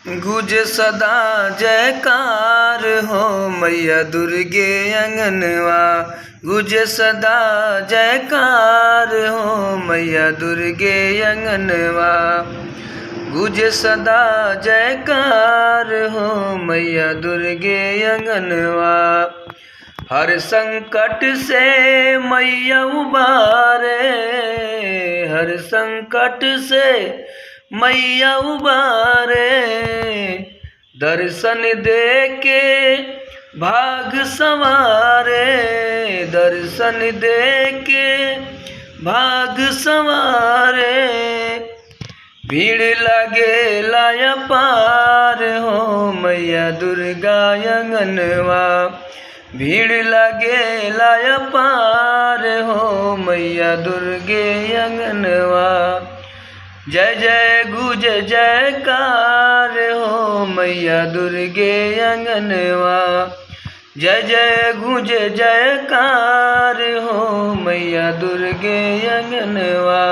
गुज सदा जयकार हो मैया दुर्गे अंगनवा। गुज सदा जयकार हो मैया दुर्गे अंगनवा। गुज सदा जयकार हो मैया दुर्गे अंगनवा। हर संकट से मैया उबारे, हर संकट से मैया उबारे। दर्शन दे के भाग संवारे, दर्शन दे के भाग संवारे। भीड़ लगे लाया पार हो मैया दुर्गा अंगनवा। भीड़ लगे लाया पार हो मैया दुर्गे अंगनवा। जय जय गुज जयकार हो मैया दुर्गे अंगनवा। जय जय गुज जयकार हो मैया दुर्गे अंगनवा।